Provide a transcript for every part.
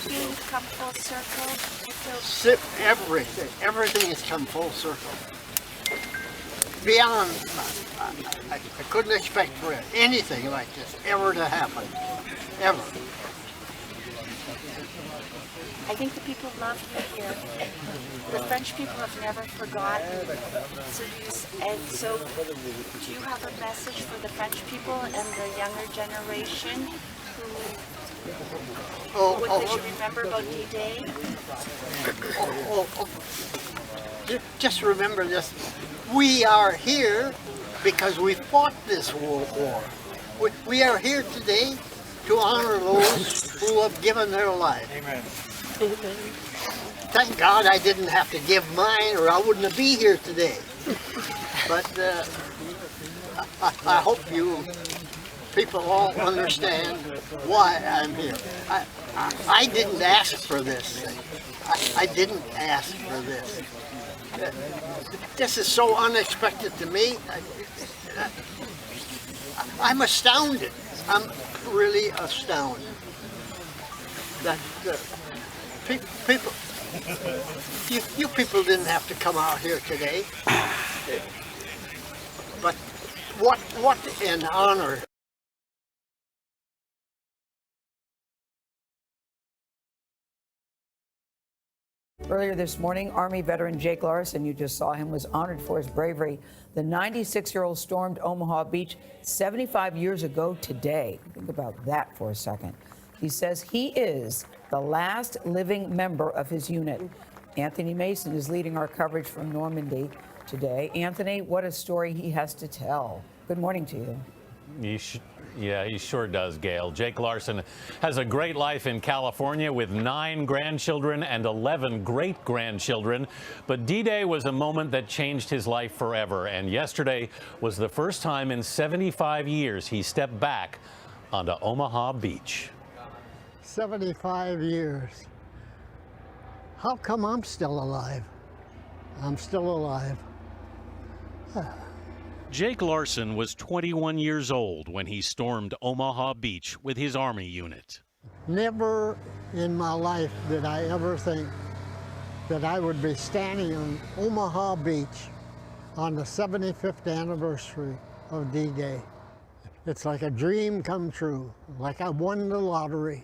everything come full circle? Everything has come full circle. Beyond, I couldn't expect for anything like this ever to happen, ever. I think the people love you here. The French people have never forgotten. So do you have a message for the French people and the younger generation what they should remember about D-Day? Just remember this. We are here because we fought this war. We are here today to honor those who have given their life. Amen. Thank God I didn't have to give mine, or I wouldn't be here today. But I hope you people all understand why I'm here. I didn't ask for this thing. I didn't ask for this. This is so unexpected to me. I'm astounded. I'm really astounded that people, you people didn't have to come out here today. But what an honor. Earlier this morning, Army veteran Jake Larson, you just saw him, was honored for his bravery. The 96-year-old stormed Omaha Beach 75 years ago today. Think about that for a second. He says he is the last living member of his unit. Anthony Mason is leading our coverage from Normandy today. Anthony, what a story he has to tell. Good morning to you. Yeah, he sure does, Gail. Jake Larson has a great life in California with 9 grandchildren and 11 great-grandchildren. But D-Day was a moment that changed his life forever. And yesterday was the first time in 75 years he stepped back onto Omaha Beach. 75 years. How come I'm still alive? I'm still alive. Jake Larson was 21 years old when he stormed Omaha Beach with his Army unit. Never in my life did I ever think that I would be standing on Omaha Beach on the 75th anniversary of D-Day. It's like a dream come true, like I won the lottery.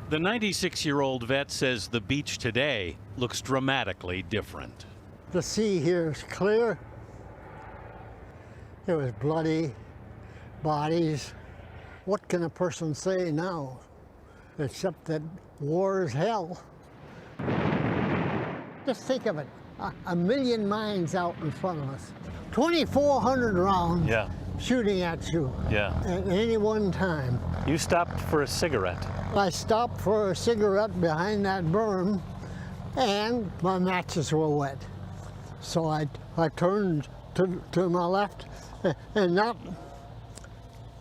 The 96-year-old vet says the beach today looks dramatically different. The sea here is clear. It was bloody bodies. What can a person say now, except that war is hell? Just think of it, a million mines out in front of us, 2,400 rounds shooting at you at any one time. You stopped for a cigarette. I stopped for a cigarette behind that berm, and my matches were wet. So I turned to my left, and not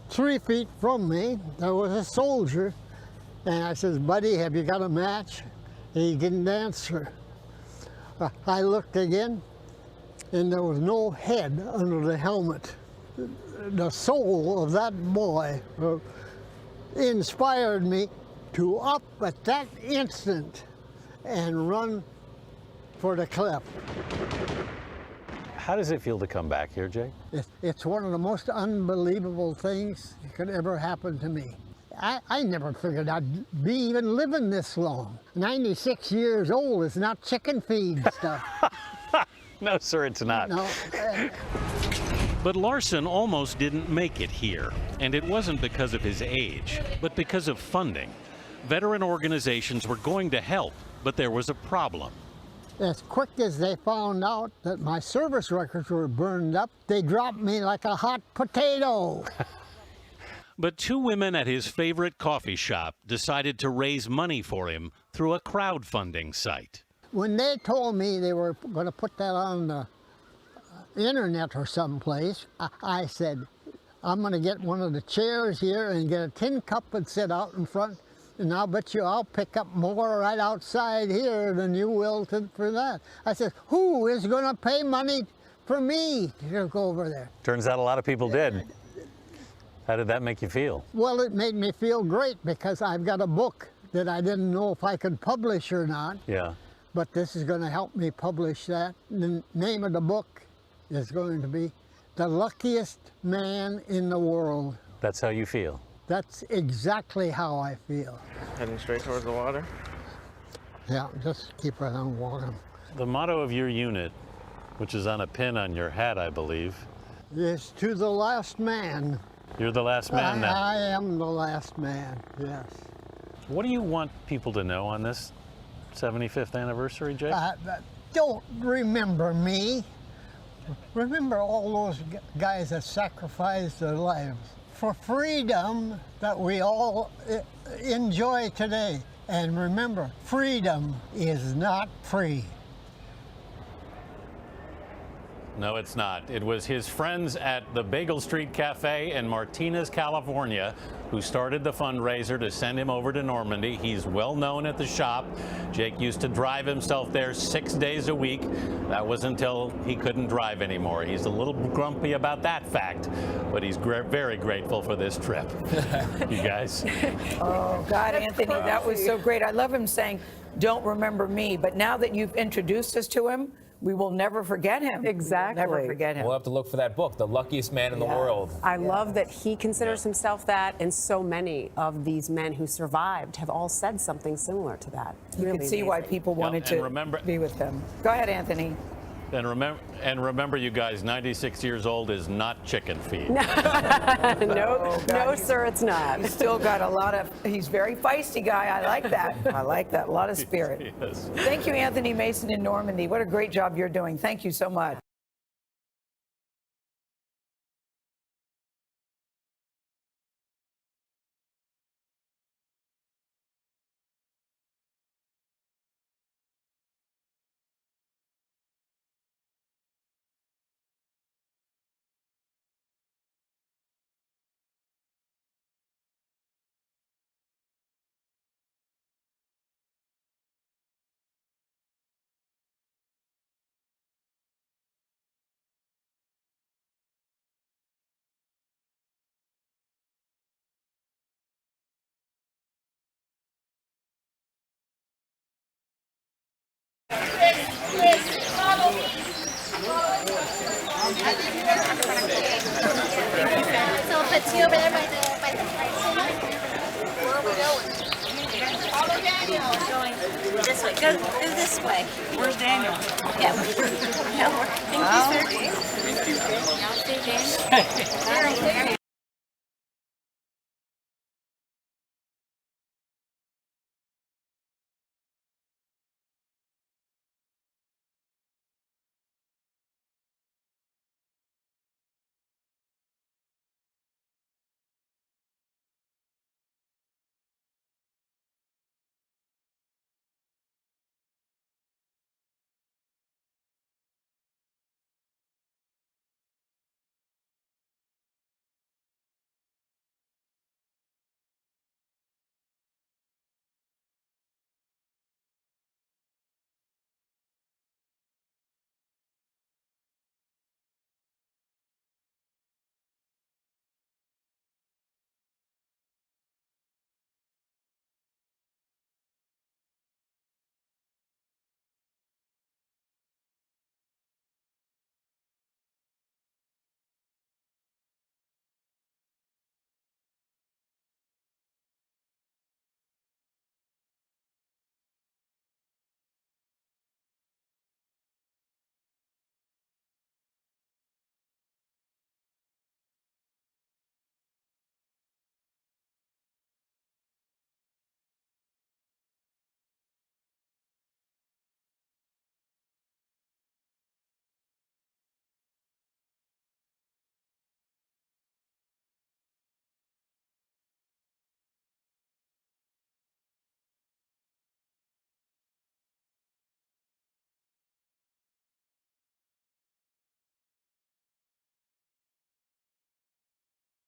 3 feet from me, there was a soldier. And I says, buddy, have you got a match? And he didn't answer. I looked again, and there was no head under the helmet. The soul of that boy inspired me to up at that instant and run for the cliff. How does it feel to come back here, Jake? It's one of the most unbelievable things that could ever happen to me. I never figured I'd be even living this long. 96 years old is not chicken feed stuff. No, sir, it's not. No. But Larson almost didn't make it here, and it wasn't because of his age, but because of funding. Veteran organizations were going to help, but there was a problem. As quick as they found out that my service records were burned up, they dropped me like a hot potato. But 2 women at his favorite coffee shop decided to raise money for him through a crowdfunding site. When they told me they were going to put that on the internet or someplace, I said, I'm going to get one of the chairs here and get a tin cup and sit out in front, and I'll bet you I'll pick up more right outside here than you will for that. I said, who is going to pay money for me to go over there? Turns out a lot of people did. How did that make you feel? Well, it made me feel great because I've got a book that I didn't know if I could publish or not. Yeah. But this is going to help me publish that. The name of the book is going to be The Luckiest Man in the World. That's how you feel? That's exactly how I feel. Heading straight towards the water? Yeah, just keep right on walking. The motto of your unit, which is on a pin on your hat, I believe. Is to the last man. You're the last man now. I am the last man, yes. What do you want people to know on this 75th anniversary, Jake? Don't remember me. Remember all those guys that sacrificed their lives for freedom that we all enjoy today. And remember, freedom is not free. No, it's not. It was his friends at the Bagel Street Cafe in Martinez, California, who started the fundraiser to send him over to Normandy. He's well known at the shop. Jake used to drive himself there 6 days a week. That was until he couldn't drive anymore. He's a little grumpy about that fact, but he's very grateful for this trip. You guys. Oh, God, Anthony, that was so great. I love him saying, don't remember me. But now that you've introduced us to him, we will never forget him. Exactly. We'll never forget him. We'll have to look for that book, The Luckiest Man in the World. I love that he considers himself that, and so many of these men who survived have all said something similar to that. You can see why people wanted to be with him. Go ahead, Anthony. And remember, you guys, 96 years old is not chicken feed. No, Oh, God, no, sir, it's not. He's still got a lot of, he's very feisty guy. I like that. I like that. A lot of spirit. Yes. Thank you, Anthony Mason in Normandy. What a great job you're doing. Thank you so much. So if it's you over there by the where are we going? Follow Daniel. Going this way. Go this way. Where's Daniel? Yeah. Thank you, sir. Thank you. Daniel.